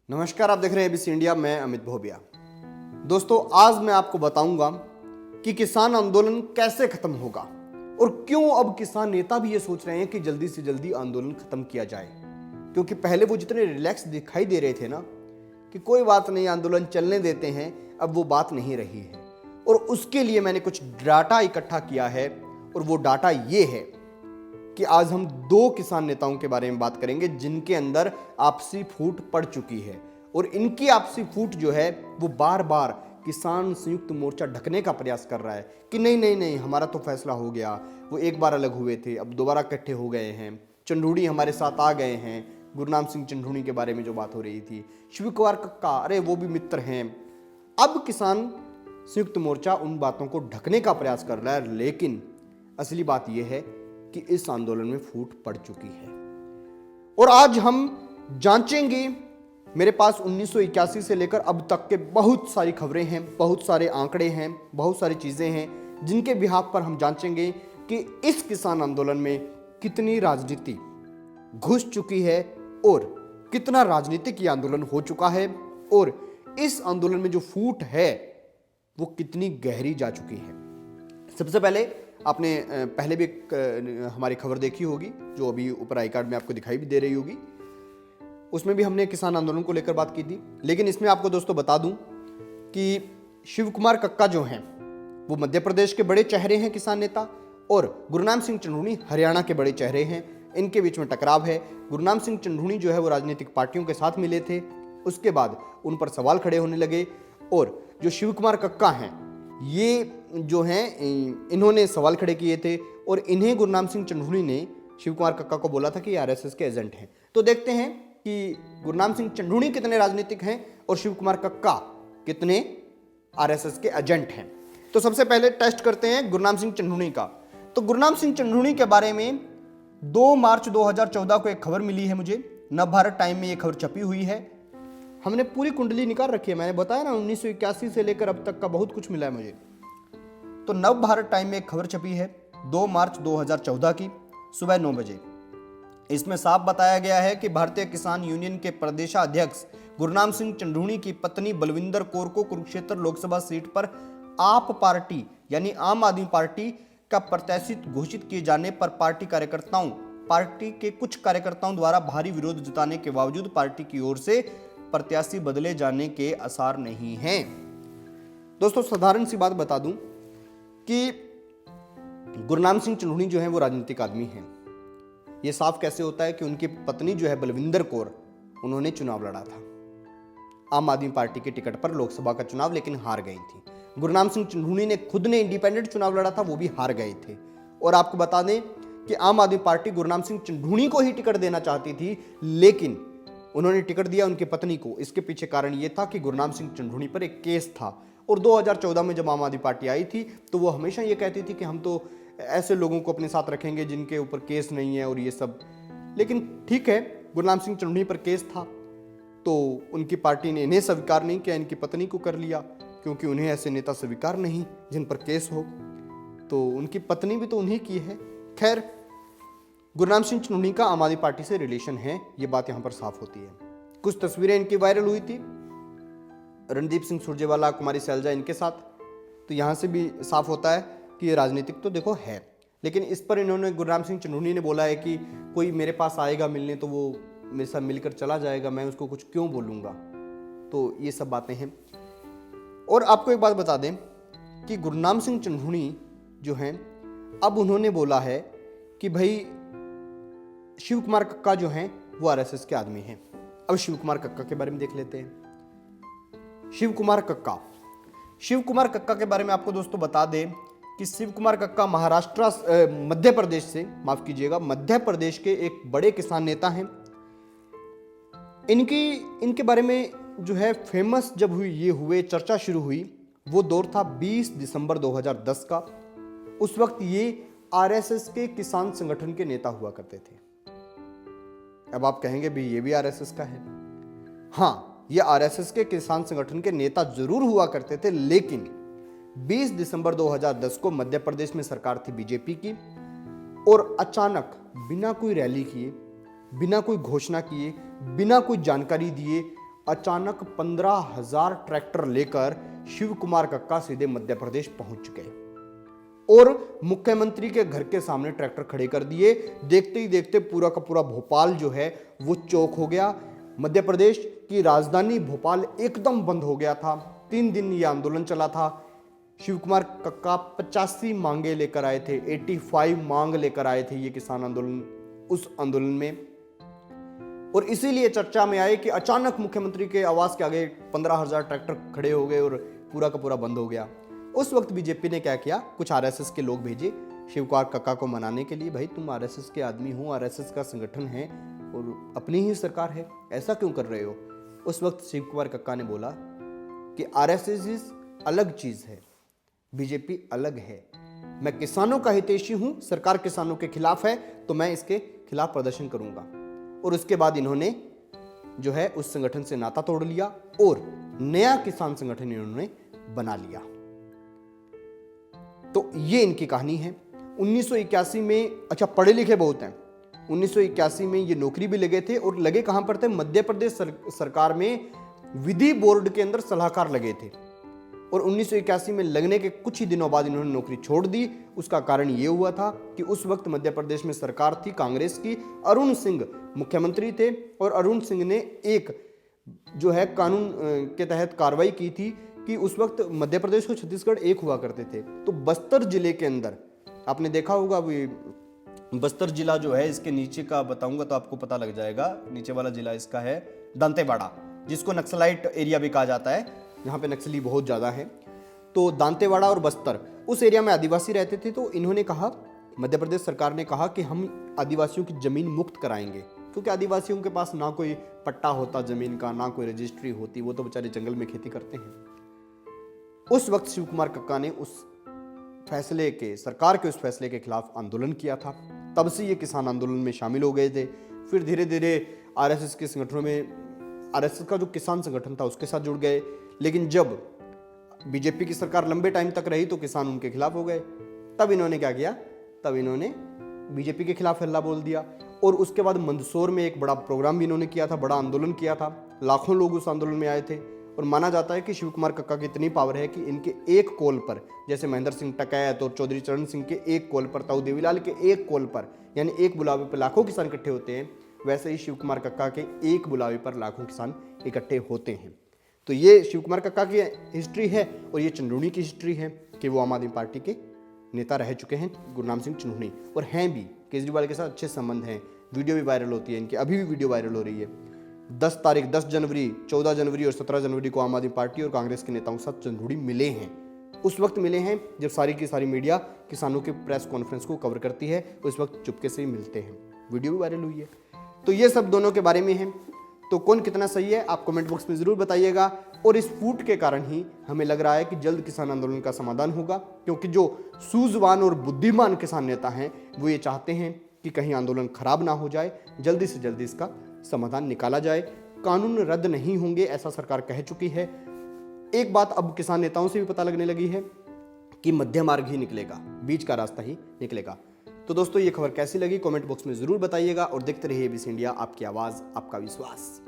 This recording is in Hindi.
नमस्कार, आप देख रहे हैं एबीसी इंडिया। मैं अमित भोबिया। दोस्तों, आज मैं आपको बताऊंगा कि किसान आंदोलन कैसे खत्म होगा और क्यों अब किसान नेता भी ये सोच रहे हैं कि जल्दी से जल्दी आंदोलन खत्म किया जाए। क्योंकि पहले वो जितने रिलैक्स दिखाई दे रहे थे ना कि कोई बात नहीं, आंदोलन चलने देते हैं, अब वो बात नहीं रही है। और उसके लिए मैंने कुछ डाटा इकट्ठा किया है और वो डाटा ये है कि आज हम दो किसान नेताओं के बारे में बात करेंगे जिनके अंदर आपसी फूट पड़ चुकी है। और इनकी आपसी फूट जो है वो बार बार किसान संयुक्त मोर्चा ढकने का प्रयास कर रहा है कि नहीं नहीं नहीं, हमारा तो फैसला हो गया। वो एक बार अलग हुए थे, अब दोबारा इकट्ठे हो गए हैं, चंदूड़ी हमारे साथ आ गए हैं। गुरनाम सिंह चंदूड़ी के बारे में जो बात हो रही थी, शिव कुमार कक्का, अरे वो भी मित्र हैं। अब किसान संयुक्त मोर्चा उन बातों को ढकने का प्रयास कर रहा है, लेकिन असली बात यह है कि इस आंदोलन में फूट पड़ चुकी है। और आज हम जांचेंगे, मेरे पास 1981 से लेकर अब तक के बहुत सारी खबरें हैं, बहुत सारे आंकड़े हैं, बहुत सारी चीजें हैं जिनके बिहाफ पर हम जांचेंगे कि इस किसान आंदोलन में कितनी राजनीति घुस चुकी है और कितना राजनीतिक ये आंदोलन हो चुका है और इस आंदोलन में जो फूट है वो कितनी गहरी जा चुकी है। सबसे पहले आपने पहले भी हमारी खबर देखी होगी जो अभी ऊपर आई कार्ड में आपको दिखाई भी दे रही होगी। उसमें भी हमने किसान आंदोलन को लेकर बात की थी, लेकिन इसमें आपको दोस्तों बता दूं कि शिव कुमार कक्का जो हैं वो मध्य प्रदेश के बड़े चेहरे हैं किसान नेता, और गुरनाम सिंह चंदूड़ी हरियाणा के बड़े चेहरे हैं। इनके बीच में टकराव है। गुरनाम सिंह चंदूड़ी जो है वो राजनीतिक पार्टियों के साथ मिले थे, उसके बाद उन पर सवाल खड़े होने लगे। और जो शिव कुमार कक्का हैं ये जो हैं इन्होंने सवाल खड़े किए थे और इन्हें गुरनाम सिंह चंदूड़ी ने शिव कुमार कक्का को बोला था कि आरएसएस के एजेंट हैं। तो देखते हैं कि गुरनाम सिंह चंदूड़ी कितने राजनीतिक हैं और शिव कुमार कक्का कितने आरएसएस के एजेंट हैं। तो सबसे पहले टेस्ट करते हैं गुरनाम सिंह चंदूड़ी का। तो गुरनाम सिंह चंदूड़ी के बारे में 2 मार्च 2014 को एक खबर मिली है मुझे, नवभारत टाइम में ये खबर छपी हुई है। हमने पूरी कुंडली निकाल रखी है, मैंने बताया ना 1981 से लेकर अब तक का बहुत कुछ मिला है मुझे। तो नवभारत टाइम में एक खबर छपी है 2 मार्च 2014 की सुबह 9 बजे। इसमें साफ बताया गया है कि भारतीय किसान यूनियन के प्रदेशाध्यक्ष गुरनाम सिंह चंदूड़ी की पत्नी बलविंदर कौर को कुरुक्षेत्र लोकसभा सीट पर आप पार्टी यानी आम आदमी पार्टी का प्रत्याशी घोषित किए जाने पर पार्टी के कुछ कार्यकर्ताओं द्वारा भारी विरोध जताने के बावजूद पार्टी की ओर से प्रत्याशी बदले जाने के आसार नहीं हैं। दोस्तों, साधारण सी बात बता दूं कि गुरनाम सिंह चंदूड़ी जो है वो राजनीतिक आदमी हैं। ये साफ कैसे होता है कि उनकी पत्नी जो है बलविंदर कौर, उन्होंने चुनाव लड़ा था आम आदमी पार्टी के टिकट पर लोकसभा का चुनाव, लेकिन हार गई थी। गुरनाम सिंह चंदूड़ी ने खुद ने इंडिपेंडेंट चुनाव लड़ा था, वो भी हार गए थे। और आपको बता दें कि आम आदमी पार्टी गुरनाम सिंह चंदूड़ी को ही टिकट देना चाहती थी, लेकिन उन्होंने टिकट दिया उनकी पत्नी को। इसके पीछे कारण यह था कि गुरनाम सिंह चंदूड़ी पर एक केस था। और 2014 में जब आम आदमी पार्टी आई थी तो वो हमेशा ये कहती थी कि हम तो ऐसे लोगों को अपने साथ रखेंगे जिनके ऊपर केस नहीं है और ये सब। लेकिन ठीक है, गुरनाम सिंह चंदूड़ी पर केस था तो उनकी पार्टी ने इन्हें स्वीकार नहीं किया, इनकी पत्नी को कर लिया, क्योंकि उन्हें ऐसे नेता स्वीकार नहीं जिन पर केस हो। तो उनकी पत्नी भी तो उन्हीं की है। खैर, गुरनाम सिंह चंदूड़ी का आम आदमी पार्टी से रिलेशन है, ये बात यहां पर साफ होती है। कुछ तस्वीरें इनकी वायरल हुई थी, रणदीप सिंह सुरजेवाला, कुमारी सैलजा इनके साथ। तो यहां से भी साफ होता है कि ये राजनीतिक तो देखो है। लेकिन इस पर इन्होंने, गुरनाम सिंह चंदूड़ी ने बोला है कि कोई मेरे पास आएगा मिलने तो वो मेरे साथ मिलकर चला जाएगा, मैं उसको कुछ क्यों बोलूँगा। तो ये सब बातें हैं। और आपको एक बात बता दें कि गुरनाम सिंह चंदूड़ी जो हैं, अब उन्होंने बोला है कि भाई शिव कुमार कक्का जो हैं वो आरएसएस के आदमी हैं। अब शिव कुमार कक्का के बारे में देख लेते हैं। शिव कुमार कक्का के बारे में आपको दोस्तों बता दें कि शिव कुमार कक्का मध्य प्रदेश के एक बड़े किसान नेता हैं। इनके बारे में जो है फेमस जब चर्चा शुरू हुई, वो दौर था 20 दिसंबर 2010 का। उस वक्त ये आरएसएस के किसान संगठन के नेता हुआ करते थे। अब आप कहेंगे भी ये भी आरएसएस का है। हाँ, ये आरएसएस के किसान संगठन के नेता जरूर हुआ करते थे, लेकिन 20 दिसंबर 2010 को मध्य प्रदेश में सरकार थी बीजेपी की, और अचानक बिना कोई रैली किए, बिना कोई घोषणा किए, बिना कोई जानकारी दिए अचानक 15,000 ट्रैक्टर लेकर शिव कुमार कक्का सीधे मध्य प्रदेश पहुंच गए और मुख्यमंत्री के घर के सामने ट्रैक्टर खड़े कर दिए। देखते ही देखते पूरा का पूरा भोपाल जो है वो चौक हो गया। मध्य प्रदेश की राजधानी भोपाल एकदम बंद हो गया था। 3 दिन ये आंदोलन चला था। शिव कुमार कक्का 85 मांगे लेकर आए थे, 85 मांग लेकर आए थे ये किसान आंदोलन, उस आंदोलन में। और इसीलिए चर्चा में आए कि अचानक मुख्यमंत्री के आवास के आगे 15,000 ट्रैक्टर खड़े हो गए और पूरा का पूरा बंद हो गया। उस वक्त बीजेपी ने क्या किया, कुछ आरएसएस के लोग भेजे शिव कुमार कक्का को मनाने के लिए। भाई तुम आरएसएस के आदमी हो, आरएसएस का संगठन है और अपनी ही सरकार है, ऐसा क्यों कर रहे हो। उस वक्त शिव कुमार कक्का ने बोला कि आरएसएस अलग चीज है, बीजेपी अलग है। मैं किसानों का हितैषी हूं, सरकार किसानों के खिलाफ है तो मैं इसके खिलाफ प्रदर्शन करूंगा। और उसके बाद इन्होंने जो है उस संगठन से नाता तोड़ लिया और नया किसान संगठन इन्होंने बना लिया। तो ये इनकी कहानी है। 1981 में, अच्छा पढ़े लिखे बहुत हैं, 1981 में ये नौकरी भी लगे थे और लगे कहां पर थे, मध्य प्रदेश सरकार में विधि बोर्ड के अंदर सलाहकार लगे थे। और 1981 में लगने के कुछ ही दिनों बाद इन्होंने नौकरी छोड़ दी। उसका कारण ये हुआ था कि उस वक्त मध्य प्रदेश में सरकार थी कांग्रेस की, अरुण सिंह मुख्यमंत्री थे और अरुण सिंह ने एक जो है कानून के तहत कार्रवाई की थी कि उस वक्त मध्य प्रदेश और छत्तीसगढ़ एक हुआ करते थे। तो बस्तर जिले के अंदर आपने देखा होगा, बस्तर जिला जो है, इसके नीचे का बताऊंगा तो आपको पता लग जाएगा। नीचे वाला जिला इसका है दांतेवाड़ा, जिसको नक्सलाइट एरिया भी कहा जाता है, यहाँ पे नक्सली बहुत ज़्यादा है। तो दांतेवाड़ा और बस्तर, उस एरिया में आदिवासी रहते थे। तो इन्होंने कहा, मध्य प्रदेश सरकार ने कहा कि हम आदिवासियों की ज़मीन मुक्त कराएंगे, क्योंकि आदिवासियों के पास ना कोई पट्टा होता ज़मीन का, ना कोई रजिस्ट्री होती, वो तो बेचारे जंगल में खेती करते हैं। उस वक्त शिव कुमार कक्का ने उस फैसले के, सरकार के उस फैसले के खिलाफ आंदोलन किया था। तब से ये किसान आंदोलन में शामिल हो गए थे। फिर धीरे धीरे आरएसएस के संगठनों में, आरएसएस का जो किसान संगठन था उसके साथ जुड़ गए। लेकिन जब बीजेपी की सरकार लंबे टाइम तक रही तो किसान उनके खिलाफ हो गए। तब इन्होंने क्या किया, तब इन्होंने बीजेपी के खिलाफ हल्ला बोल दिया। और उसके बाद मंदसौर में एक बड़ा प्रोग्राम भी इन्होंने किया था, बड़ा आंदोलन किया था। लाखों लोग उस आंदोलन में आए थे। और माना जाता है कि शिव कुमार कक्का की इतनी पावर है कि इनके एक कॉल पर, जैसे महेंद्र सिंह टकैत और चौधरी चरण सिंह के एक कॉल पर, ताऊ देवीलाल के एक कॉल पर, यानी एक बुलावे पर लाखों किसान इकट्ठे होते हैं, वैसे ही शिव कुमार कक्का के एक बुलावे पर लाखों किसान इकट्ठे होते हैं। तो ये शिव कुमार कक्का की हिस्ट्री है और ये चंद्रूनी की हिस्ट्री है कि वो आम आदमी पार्टी के नेता रह चुके हैं, गुरनाम सिंह चंद्रूनी, और हैं भी, केजरीवाल के साथ अच्छे संबंध हैं। वीडियो भी वायरल होती है इनकी, अभी भी वीडियो वायरल हो रही है। 10 जनवरी, 14 जनवरी और 17 जनवरी को आम आदमी पार्टी और कांग्रेस के नेताओं के साथ चंद्रूनी मिले हैं। उस वक्त मिले हैं जब सारी की सारी मीडिया किसानों के प्रेस कॉन्फ्रेंस को कवर करती है, उस वक्त चुपके से ही मिलते हैं। वीडियो भी वायरल हुई है। तो ये सब दोनों के बारे में है। तो कौन कितना सही है आप कमेंट बॉक्स में जरूर बताइएगा। और इस फूट के कारण ही हमें लग रहा है कि जल्द किसान आंदोलन का समाधान होगा, क्योंकि जो सूझवान और बुद्धिमान किसान नेता हैं वो ये चाहते हैं कि कहीं आंदोलन खराब ना हो जाए, जल्दी से जल्दी इसका समाधान निकाला जाए। कानून रद्द नहीं होंगे ऐसा सरकार कह चुकी है। एक बात अब किसान नेताओं से भी पता लगने लगी है कि मध्य मार्ग ही निकलेगा, बीच का रास्ता ही निकलेगा। तो दोस्तों ये खबर कैसी लगी कमेंट बॉक्स में जरूर बताइएगा और देखते रहिए एबीसी इंडिया, आपकी आवाज आपका विश्वास।